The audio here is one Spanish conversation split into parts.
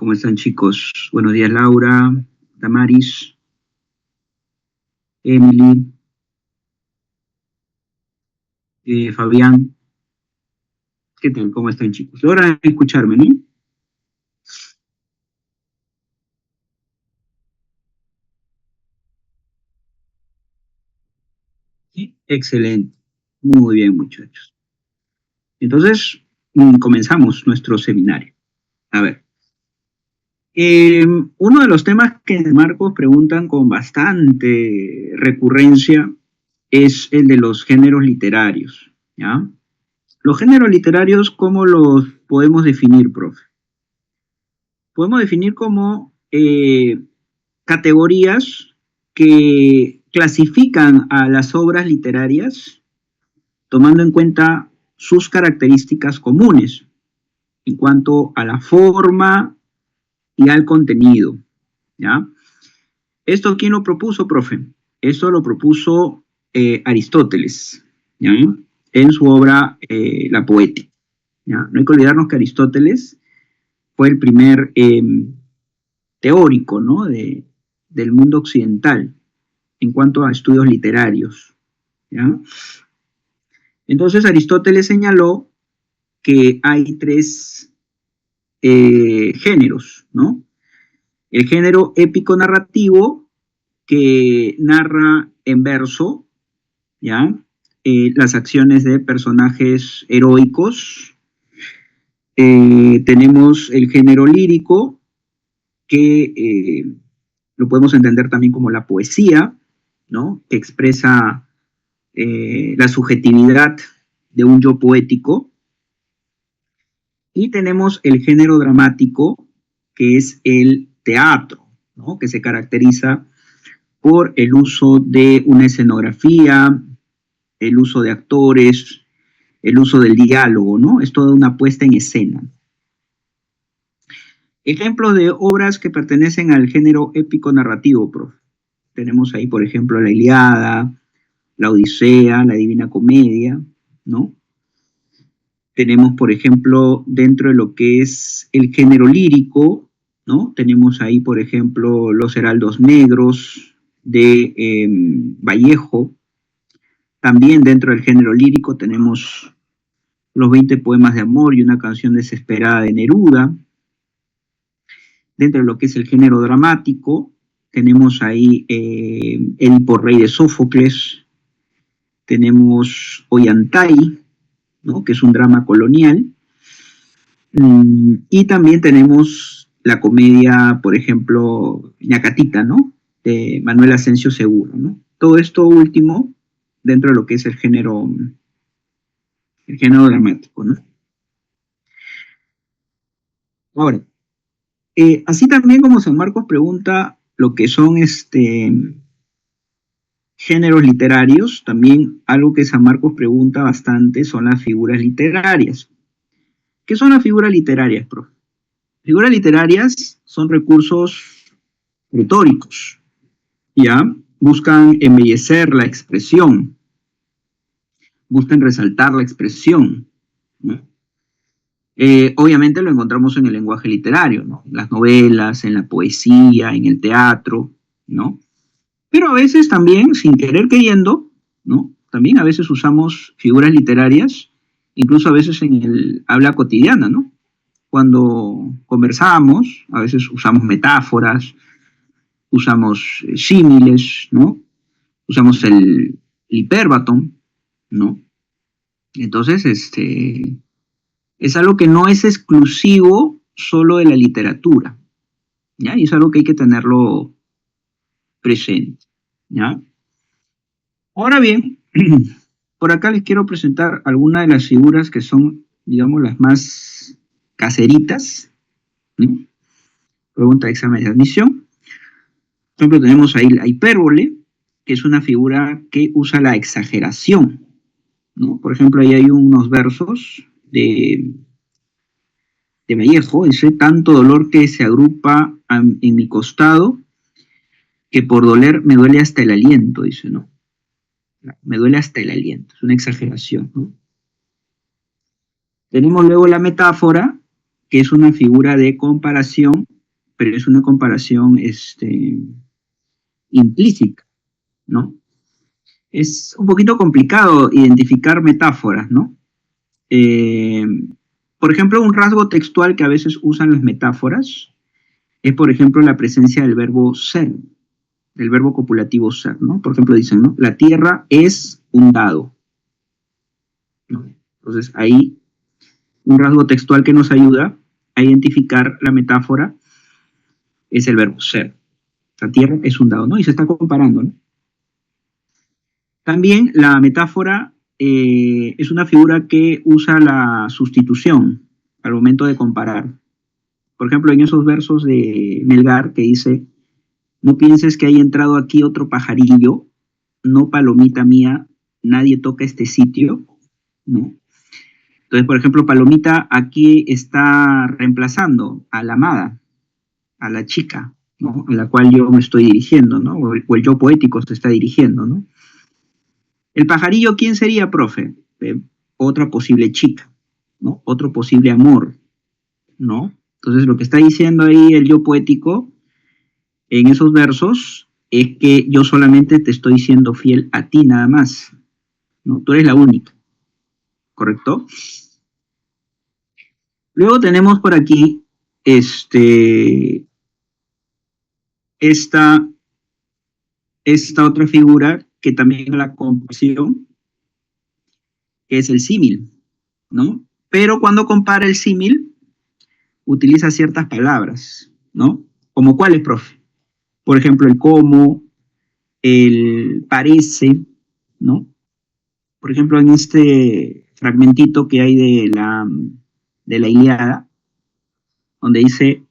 ¿Cómo están, chicos? Buenos días, Laura, Damaris, Emily, Fabián. ¿Qué tal? ¿Cómo están, chicos? Logran escucharme, ¿no? Sí. Excelente. Muy bien, muchachos. Entonces, comenzamos nuestro seminario. A ver, uno de los temas que Marcos preguntan con bastante recurrencia es el de los géneros literarios, ¿ya? Los géneros literarios, ¿cómo los podemos definir, profe? Podemos definir como categorías que clasifican a las obras literarias tomando en cuenta sus características comunes en cuanto a la forma y al contenido, ¿ya? ¿Esto quién lo propuso, profe? Esto lo propuso Aristóteles, ¿ya? En su obra La Poética, ¿ya? No hay que olvidarnos que Aristóteles fue el primer teórico, ¿no? Del mundo occidental en cuanto a estudios literarios, ¿ya? Entonces Aristóteles señaló que hay tres géneros, ¿no? El género épico narrativo, que narra en verso, ¿ya? Las acciones de personajes heroicos. Tenemos el género lírico, que lo podemos entender también como la poesía, ¿no? Que expresa la subjetividad de un yo poético. Y tenemos el género dramático, que es el teatro, ¿no? Que se caracteriza por el uso de una escenografía, el uso de actores, el uso del diálogo, ¿no? Es toda una puesta en escena. Ejemplos de obras que pertenecen al género épico narrativo, profe. Tenemos ahí, por ejemplo, la Ilíada, la Odisea, la Divina Comedia, ¿no? Tenemos, por ejemplo, dentro de lo que es el género lírico, ¿no? Tenemos ahí, por ejemplo, Los Heraldos Negros de Vallejo. También dentro del género lírico tenemos Los 20 poemas de amor y una canción desesperada de Neruda. Dentro de lo que es el género dramático, tenemos ahí Edipo Rey de Sófocles, tenemos Ollantay, ¿no? Que es un drama colonial, y también tenemos la comedia, por ejemplo, Ñacatita, ¿no? De Manuel Asensio Seguro, ¿no? Todo esto último dentro de lo que es el género dramático, ¿no? Ahora, así también como San Marcos pregunta lo que son géneros literarios, también algo que San Marcos pregunta bastante son las figuras literarias. ¿Qué son las figuras literarias, profe? Figuras literarias son recursos retóricos, ¿ya? Buscan embellecer la expresión, buscan resaltar la expresión, ¿no? Obviamente lo encontramos en el lenguaje literario, ¿no? En las novelas, en la poesía, en el teatro, ¿no? Pero a veces también, sin querer queriendo, ¿no? También a veces usamos figuras literarias, incluso a veces en el habla cotidiana, ¿no? Cuando conversamos, a veces usamos metáforas, usamos símiles, ¿no? Usamos el hipérbaton, ¿no? Entonces, es algo que no es exclusivo solo de la literatura, ¿ya? Y es algo que hay que tenerlo presente, ¿ya? Ahora bien, por acá les quiero presentar algunas de las figuras que son, digamos, las más caseritas, ¿no? Pregunta de examen de admisión. Por ejemplo, tenemos ahí la hipérbole, que es una figura que usa la exageración, ¿no? Por ejemplo, ahí hay unos versos de Vallejo, dice: tanto dolor que se agrupa en mi costado, que por doler me duele hasta el aliento, dice, ¿no? Me duele hasta el aliento, es una exageración, ¿no? Tenemos luego la metáfora, que es una figura de comparación pero es una comparación implícita, ¿no? Es un poquito complicado identificar metáforas, ¿no? Eh, por ejemplo, un rasgo textual que a veces usan las metáforas es, por ejemplo, la presencia del verbo ser, del verbo copulativo ser, ¿no? Por ejemplo, dicen, ¿no? La tierra es un dado, ¿no? Entonces, ahí un rasgo textual que nos ayuda a identificar la metáfora es el verbo ser. La tierra es un dado, ¿no? Y se está comparando, ¿no? También la metáfora es una figura que usa la sustitución al momento de comparar. Por ejemplo, en esos versos de Melgar que dice, no pienses que haya entrado aquí otro pajarillo, no palomita mía, nadie toca este sitio, ¿no? Entonces, por ejemplo, palomita aquí está reemplazando a la amada, a la chica, ¿no? A la cual yo me estoy dirigiendo, ¿no? O el yo poético se está dirigiendo, ¿no? El pajarillo, ¿quién sería, profe? Otra posible chica, ¿no? Otro posible amor, ¿no? Entonces, lo que está diciendo ahí el yo poético en esos versos es que yo solamente te estoy siendo fiel a ti nada más, ¿no? Tú eres la única, ¿correcto? Luego tenemos por aquí esta, esta otra figura que también es la comparación, que es el símil, ¿no? Pero cuando compara el símil, utiliza ciertas palabras, ¿no? ¿Como cuáles, profe? Por ejemplo, el cómo, el parece, ¿no? Por ejemplo, en este fragmentito que hay de la Ilíada, donde dice,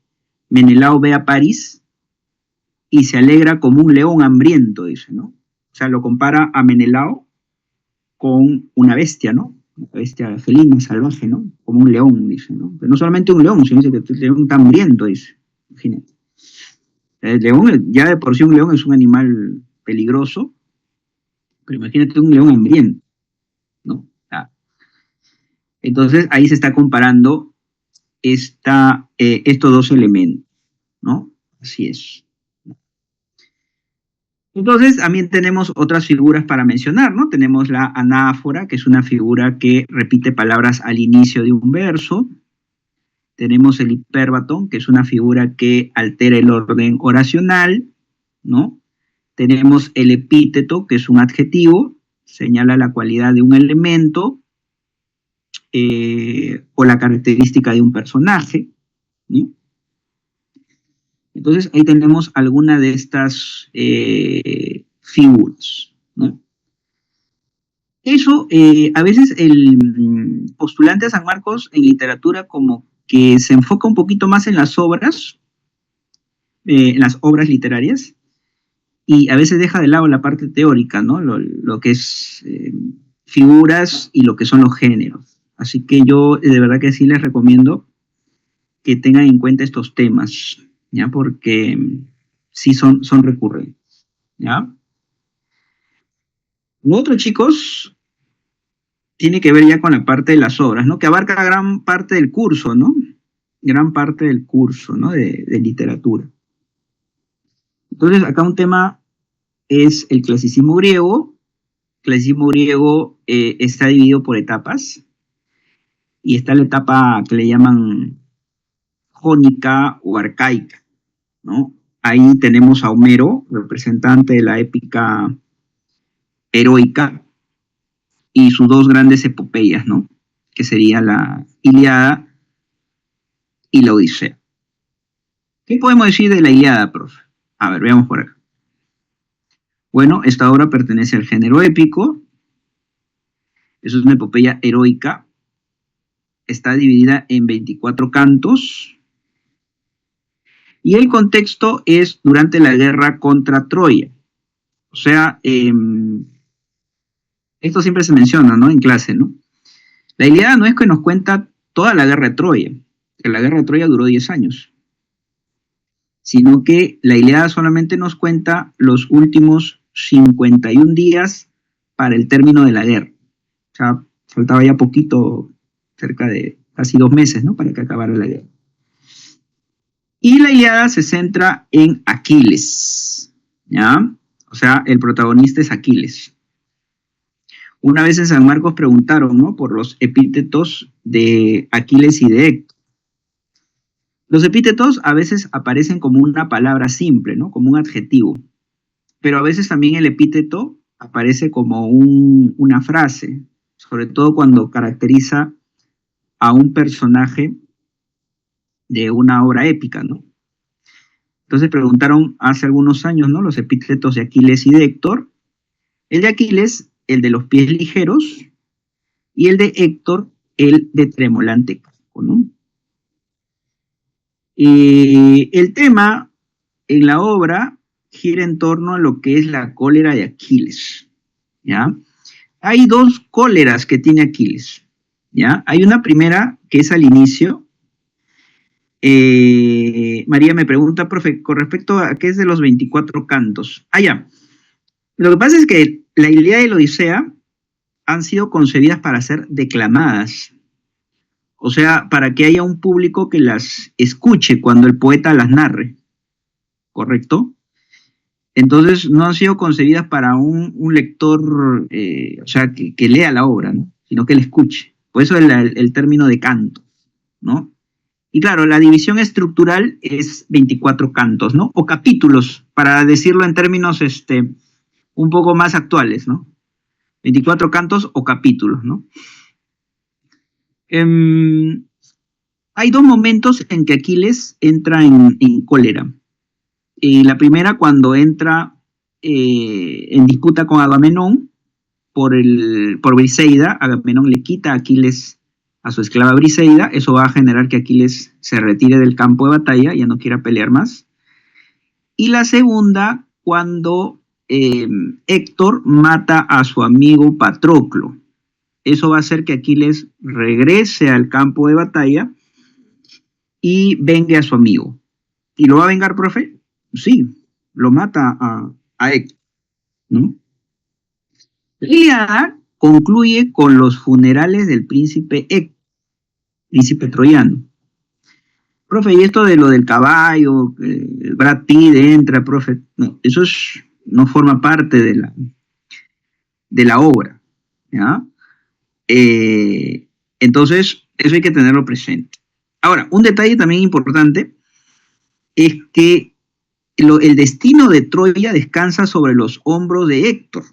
Menelao ve a París y se alegra como un león hambriento, dice, ¿no? O sea, lo compara a Menelao con una bestia, ¿no? Una bestia felina, salvaje, ¿no? Como un león, dice, ¿no? Pero no solamente un león, sino que el león está hambriento, dice. Imagínate. El león, ya de por sí un león es un animal peligroso, pero imagínate un león hambriento, ¿no? Ah, entonces ahí se está comparando estos dos elementos, ¿no? Así es. Entonces, también tenemos otras figuras para mencionar, ¿no? Tenemos la anáfora, que es una figura que repite palabras al inicio de un verso. Tenemos el hipérbaton, que es una figura que altera el orden oracional, ¿no? Tenemos el epíteto, que es un adjetivo, señala la cualidad de un elemento o la característica de un personaje, ¿no? Entonces, ahí tenemos alguna de estas figuras, ¿no? Eso, a veces el postulante a San Marcos en literatura como que se enfoca un poquito más en las obras literarias, y a veces deja de lado la parte teórica, ¿no? Lo que es figuras y lo que son los géneros. Así que yo de verdad que sí les recomiendo que tengan en cuenta estos temas, ¿ya? Porque sí son recurrentes, ¿ya? Lo otro, chicos, tiene que ver ya con la parte de las obras, ¿no? Que abarca gran parte del curso, ¿no? Gran parte del curso, ¿no? De literatura. Entonces, acá un tema es el clasicismo griego. El clasicismo griego está dividido por etapas, y está la etapa que le llaman jónica o arcaica, ¿no? Ahí tenemos a Homero, representante de la épica heroica, y sus dos grandes epopeyas, ¿no? Que sería la Ilíada y la Odisea. ¿Qué podemos decir de la Ilíada, profe? A ver, veamos por acá. Bueno, esta obra pertenece al género épico, es una epopeya heroica, está dividida en 24 cantos, y el contexto es durante la guerra contra Troya. O sea, esto siempre se menciona, ¿no? En clase, ¿no? La Ilíada no es que nos cuenta toda la guerra de Troya, que la guerra de Troya duró 10 años, sino que la Ilíada solamente nos cuenta los últimos 51 días para el término de la guerra. O sea, faltaba ya poquito, cerca de casi 2 meses, ¿no? Para que acabara la guerra. Y la Ilíada se centra en Aquiles, ¿ya? O sea, el protagonista es Aquiles. Una vez en San Marcos preguntaron, ¿no?, por los epítetos de Aquiles y de Héctor. Los epítetos a veces aparecen como una palabra simple, ¿no?, como un adjetivo, pero a veces también el epíteto aparece como una frase, sobre todo cuando caracteriza a un personaje de una obra épica, ¿no? Entonces preguntaron hace algunos años, ¿no?, los epítetos de Aquiles y de Héctor. El de Aquiles, el de los pies ligeros, y el de Héctor, el de tremolante casco, ¿no? El tema en la obra gira en torno a lo que es la cólera de Aquiles, ¿ya? Hay dos cóleras que tiene Aquiles, ¿ya? Hay una primera que es al inicio. María me pregunta, profe, con respecto a qué es de los 24 cantos. Ah, ya. Lo que pasa es que la Ilíada y la Odisea han sido concebidas para ser declamadas, o sea, para que haya un público que las escuche cuando el poeta las narre, ¿correcto? Entonces no han sido concebidas para un lector, o sea, que lea la obra, ¿no?, sino que la escuche. Por eso el término de canto, ¿no? Y claro, la división estructural es 24 cantos, ¿no? O capítulos, para decirlo en términos un poco más actuales, ¿no? 24 cantos o capítulos, ¿no? Hay dos momentos en que Aquiles entra en cólera. La primera, cuando entra en disputa con Agamenón por Briseida. Agamenón le quita a Aquiles a su esclava Briseida. Eso va a generar que Aquiles se retire del campo de batalla, ya no quiera pelear más. Y la segunda, cuando Héctor mata a su amigo Patroclo. Eso va a hacer que Aquiles regrese al campo de batalla y vengue a su amigo. ¿Y lo va a vengar, profe? Sí, lo mata a Héctor, ¿no? La Ilíada concluye con los funerales del príncipe Héctor, príncipe troyano. Profe, y esto de lo del caballo, Brad Pitt entra, profe, no, eso no forma parte de la obra, ¿ya? Entonces, eso hay que tenerlo presente. Ahora, un detalle también importante es que el destino de Troya descansa sobre los hombros de Héctor.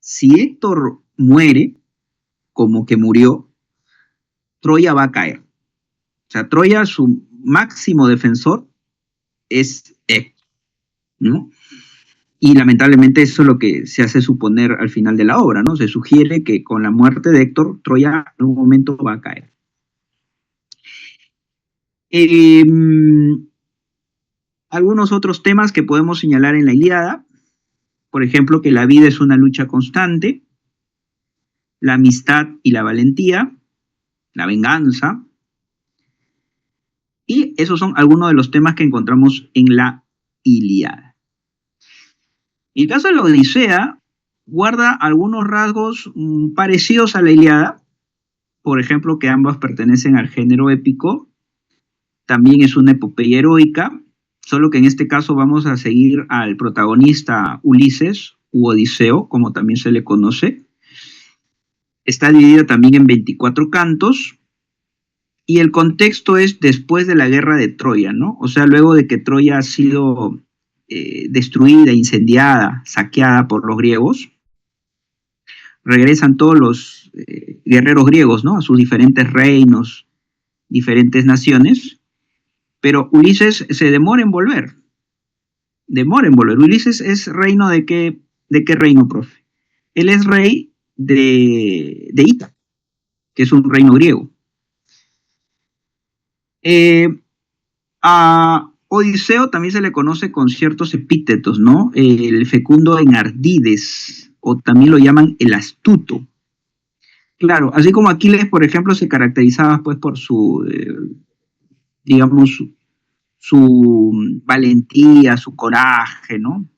Si Héctor muere, como que murió, Troya va a caer. O sea, Troya, su máximo defensor es Héctor, ¿no? Y lamentablemente eso es lo que se hace suponer al final de la obra, ¿no? Se sugiere que con la muerte de Héctor, Troya en algún momento va a caer. Algunos otros temas que podemos señalar en la Ilíada, por ejemplo, que la vida es una lucha constante, la amistad y la valentía, la venganza, y esos son algunos de los temas que encontramos en la Ilíada. En el caso de la Odisea, guarda algunos rasgos parecidos a la Ilíada, por ejemplo, que ambas pertenecen al género épico, también es una epopeya heroica, solo que en este caso vamos a seguir al protagonista Ulises, u Odiseo, como también se le conoce. Está dividida también en 24 cantos, y el contexto es después de la guerra de Troya, ¿no? O sea, luego de que Troya ha sido destruida, incendiada, saqueada por los griegos, regresan todos los guerreros griegos, ¿no?, a sus diferentes reinos, diferentes naciones, pero Ulises se demora en volver. Ulises es reino ¿de qué reino, profe? Él es rey de Ítaca, que es un reino griego. A Odiseo también se le conoce con ciertos epítetos, ¿no? El fecundo en ardides, o también lo llaman el astuto. Claro, así como Aquiles, por ejemplo, se caracterizaba pues por su, digamos, su valentía, su coraje, ¿no?,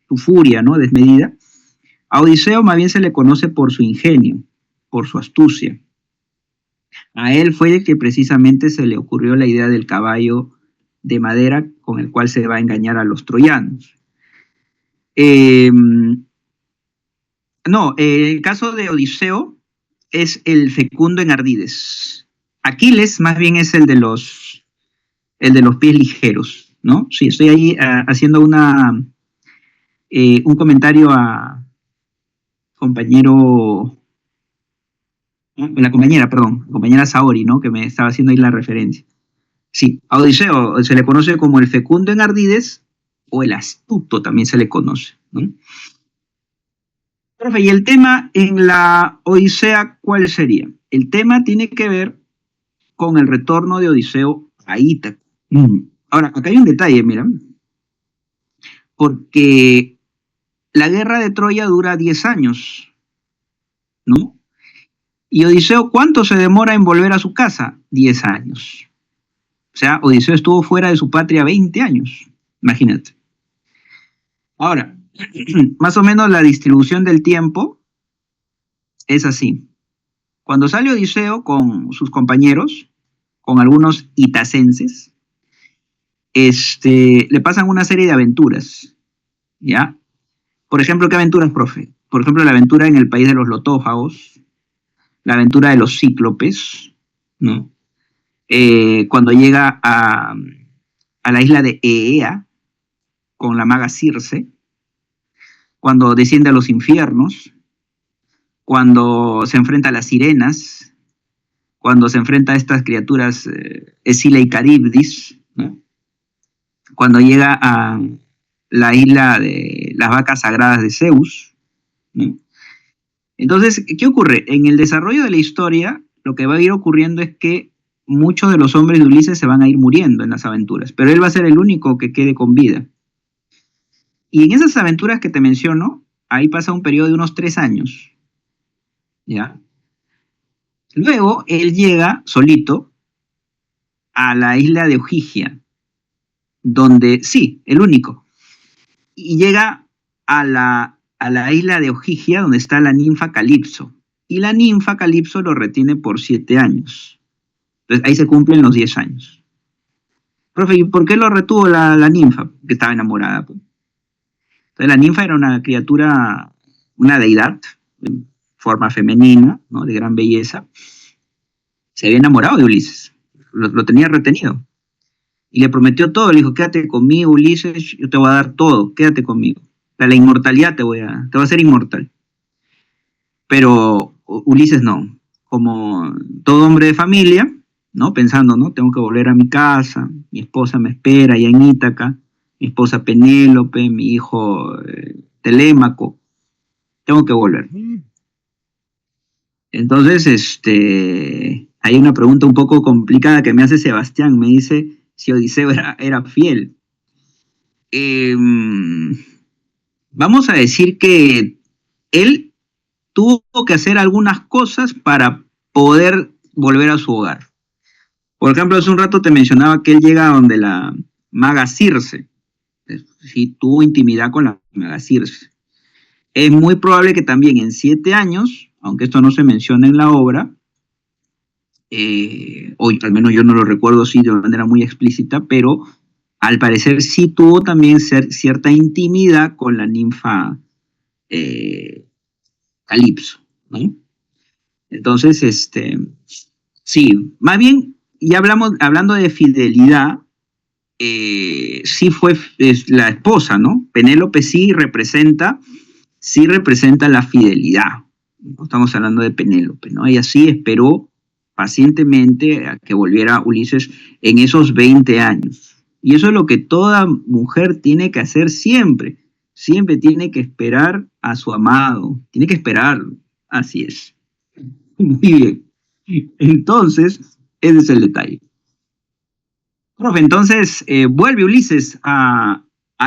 su furia, ¿no?, desmedida. A Odiseo más bien se le conoce por su ingenio, por su astucia. A él fue el que precisamente se le ocurrió la idea del caballo de madera con el cual se va a engañar a los troyanos. El caso de Odiseo es el fecundo en Ardides. Aquiles más bien es el de los pies ligeros, ¿no? Sí, estoy ahí haciendo un comentario a compañera Saori, ¿no? Que me estaba haciendo ahí la referencia. Sí, a Odiseo se le conoce como el fecundo en Ardides o el astuto también se le conoce, ¿no? Profe, ¿y el tema en la Odisea cuál sería? El tema tiene que ver con el retorno de Odiseo a Ítaca. Ahora, acá hay un detalle, mira, porque la guerra de Troya dura 10 años, ¿no? Y Odiseo, ¿cuánto se demora en volver a su casa? 10 años. O sea, Odiseo estuvo fuera de su patria 20 años, imagínate. Ahora, más o menos la distribución del tiempo es así. Cuando sale Odiseo con sus compañeros, con algunos itacenses, le pasan una serie de aventuras, ¿ya? Por ejemplo, ¿qué aventuras, profe? Por ejemplo, la aventura en el país de los lotófagos, la aventura de los cíclopes, ¿no? Cuando llega a la isla de Eea con la maga Circe, cuando desciende a los infiernos, cuando se enfrenta a las sirenas, cuando se enfrenta a estas criaturas Escila y Caribdis, ¿no? Cuando llega a la isla de las vacas sagradas de Zeus, ¿no? Entonces, ¿qué ocurre? En el desarrollo de la historia, lo que va a ir ocurriendo es que muchos de los hombres de Ulises se van a ir muriendo en las aventuras, pero él va a ser el único que quede con vida. Y en esas aventuras que te menciono, ahí pasa un periodo de unos 3 años, ¿ya? Luego, él llega solito a la isla de Ogygia, donde, sí, el único, y llega a la isla de Ogygia, donde está la ninfa Calipso, y la ninfa Calipso lo retiene por 7 años. Entonces, ahí se cumplen los 10 años. Profe, ¿y por qué lo retuvo la ninfa? Que estaba enamorada, pues. Entonces, la ninfa era una criatura, una deidad, en forma femenina, ¿no? De gran belleza. Se había enamorado de Ulises, lo tenía retenido. Y le prometió todo, le dijo, quédate conmigo, Ulises, yo te voy a dar todo, quédate conmigo. La inmortalidad te voy a hacer inmortal. Pero Ulises no, como todo hombre de familia, ¿no? Pensando, ¿no? Tengo que volver a mi casa, mi esposa me espera allá en Ítaca, mi esposa Penélope, mi hijo Telémaco, tengo que volver. Entonces, hay una pregunta un poco complicada que me hace Sebastián, me dice si Odiseo era fiel. Vamos a decir que él tuvo que hacer algunas cosas para poder volver a su hogar. Por ejemplo, hace un rato te mencionaba que él llega donde la maga Circe. Sí, tuvo intimidad con la maga Circe. Es muy probable que también en 7 años, aunque esto no se menciona en la obra, hoy al menos yo no lo recuerdo así de manera muy explícita, pero al parecer sí tuvo también cierta intimidad con la ninfa Calipso, ¿no? Entonces, sí, más bien, ya hablando de fidelidad, sí fue la esposa, ¿no? Penélope sí representa la fidelidad. No estamos hablando de Penélope, ¿no? Ella sí esperó pacientemente a que volviera Ulises en esos 20 años. Y eso es lo que toda mujer tiene que hacer siempre. Siempre tiene que esperar a su amado. Tiene que esperarlo. Así es. Muy bien. Entonces, ese es el detalle. Profe, entonces, ¿vuelve Ulises a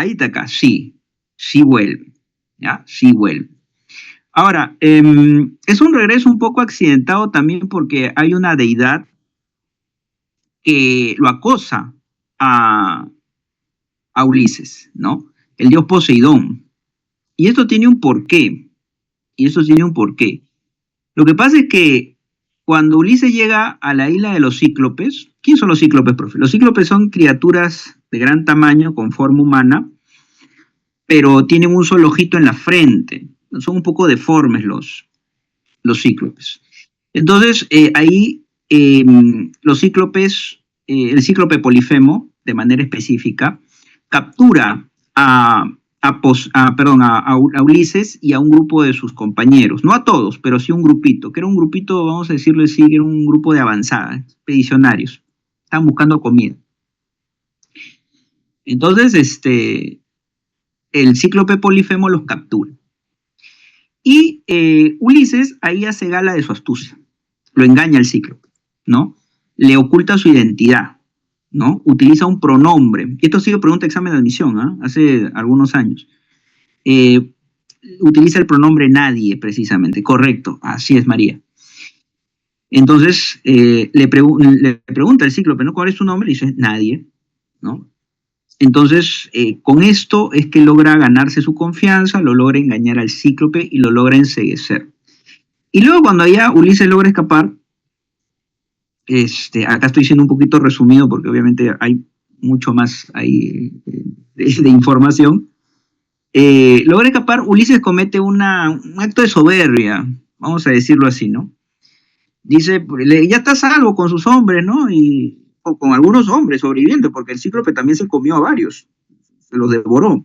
Ítaca? Sí, sí vuelve. ¿Ya? Sí vuelve. Ahora, es un regreso un poco accidentado también porque hay una deidad que lo acosa a, a Ulises, ¿no? El dios Poseidón. Y esto tiene un porqué. Y eso tiene un porqué. Lo que pasa es que cuando Ulises llega a la isla de los Cíclopes, ¿Quién son los cíclopes, profe? Los cíclopes son criaturas de gran tamaño, con forma humana, pero tienen un solo ojito en la frente. Son un poco deformes los cíclopes. Entonces, ahí los cíclopes, el cíclope Polifemo, de manera específica, captura a Ulises y a un grupo de sus compañeros, no a todos, pero sí un grupito, que era un grupito, vamos a decirlo así, que era un grupo de avanzada, expedicionarios, estaban buscando comida. Entonces, el cíclope Polifemo los captura. Y Ulises ahí hace gala de su astucia, lo engaña al cíclope, ¿no? Le oculta su identidad, ¿no? Utiliza un pronombre. Esto ha sido pregunta de examen de admisión, ¿eh? Hace algunos años. Utiliza el pronombre nadie, precisamente. Correcto, así es, María. Entonces, le pregunta al cíclope, ¿no? ¿Cuál es tu nombre? Y dice, nadie, ¿no? Entonces, con esto es que logra ganarse su confianza, lo logra engañar al cíclope y lo logra enceguecer. Y luego cuando ya Ulises logra escapar, acá estoy siendo un poquito resumido porque obviamente hay mucho más ahí de información. Logra escapar, Ulises comete un acto de soberbia, vamos a decirlo así, ¿no? Dice, ya está salvo con sus hombres, ¿no? O con algunos hombres sobrevivientes, porque el cíclope también se comió a varios, se los devoró.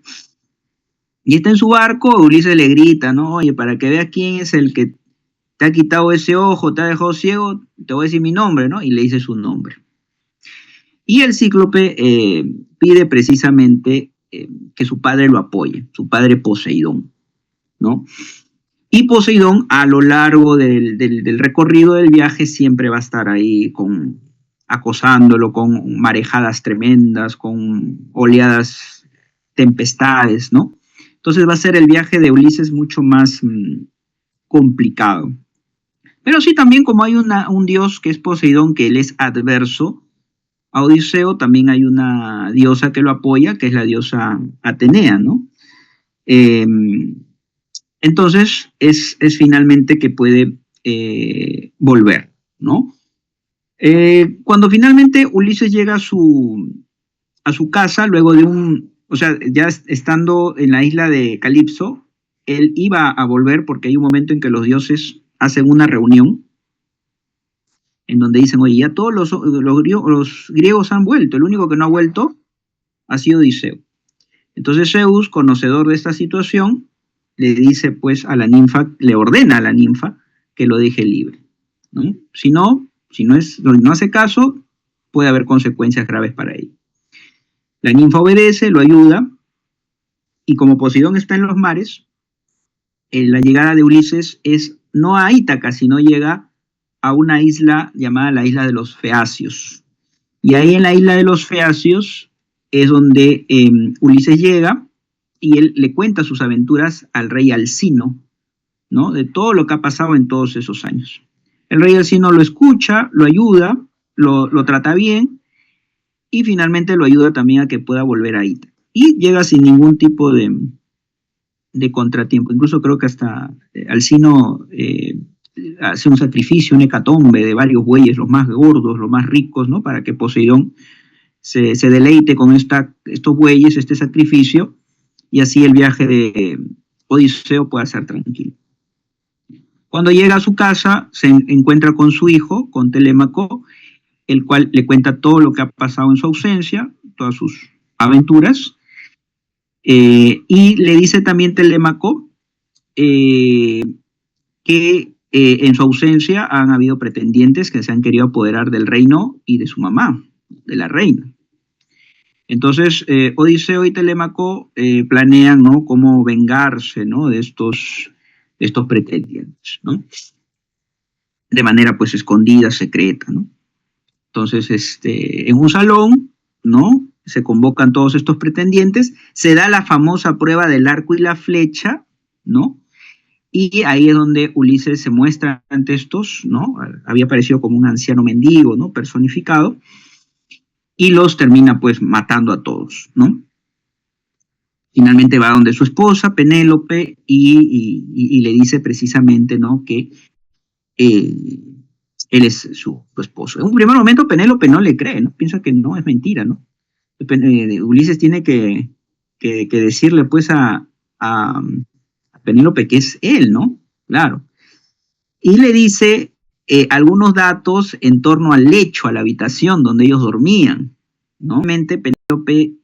Y está en su barco, Ulises le grita, ¿no? Oye, para que veas quién es el que te ha quitado ese ojo, te ha dejado ciego, te voy a decir mi nombre, ¿no? Y le dice su nombre. Y el cíclope pide precisamente que su padre lo apoye, su padre Poseidón, ¿no? Y Poseidón, a lo largo del recorrido del viaje, siempre va a estar ahí acosándolo con marejadas tremendas, con oleadas, tempestades, ¿no? Entonces va a ser el viaje de Ulises mucho más complicado. Pero sí, también como hay un dios que es Poseidón, que él es adverso a Odiseo, también hay una diosa que lo apoya, que es la diosa Atenea, ¿no? Entonces es finalmente que puede volver, ¿no? Cuando finalmente Ulises llega a su casa, luego de o sea, ya estando en la isla de Calipso, él iba a volver porque hay un momento en que los dioses hacen una reunión en donde dicen, oye, ya todos los griegos han vuelto, el único que no ha vuelto ha sido Odiseo. Entonces Zeus, conocedor de esta situación, le dice pues a la ninfa, le ordena a la ninfa que lo deje libre, ¿no? Si no hace caso, puede haber consecuencias graves para él. La ninfa obedece, lo ayuda, y como Poseidón está en los mares, la llegada de Ulises es no a Ítaca, sino llega a una isla llamada la isla de los Feacios. Y ahí en la isla de los Feacios es donde Ulises llega y él le cuenta sus aventuras al rey Alcino, ¿no? De todo lo que ha pasado en todos esos años. El rey Alcino lo escucha, lo ayuda, lo trata bien y finalmente lo ayuda también a que pueda volver a Ítaca. Y llega sin ningún tipo de contratiempo. Incluso creo que hasta Alcino hace un sacrificio, un hecatombe de varios bueyes, los más gordos, los más ricos, ¿no? Para que Poseidón se deleite con estos bueyes, este sacrificio, y así el viaje de Odiseo pueda ser tranquilo. Cuando llega a su casa, se encuentra con su hijo, con Telémaco, el cual le cuenta todo lo que ha pasado en su ausencia, todas sus aventuras, y le dice también Telémaco que en su ausencia han habido pretendientes que se han querido apoderar del reino y de su mamá, de la reina. Entonces, Odiseo y Telémaco planean, ¿no?, cómo vengarse, ¿no?, de estos pretendientes, ¿no? De manera, pues, escondida, secreta, ¿no? Entonces, en un salón, ¿no?, se convocan todos estos pretendientes, se da la famosa prueba del arco y la flecha, ¿no? Y ahí es donde Ulises se muestra ante estos, ¿no? Había aparecido como un anciano mendigo, ¿no?, personificado, y los termina pues matando a todos, ¿no? Finalmente va donde su esposa, Penélope, y le dice precisamente, ¿no?, que él es su esposo. En un primer momento Penélope no le cree, ¿no? Piensa que no, es mentira, ¿no? Ulises tiene que decirle pues a Penélope que es él, ¿no? Claro. Y le dice algunos datos en torno al lecho, a la habitación donde ellos dormían, ¿no? Realmente Penélope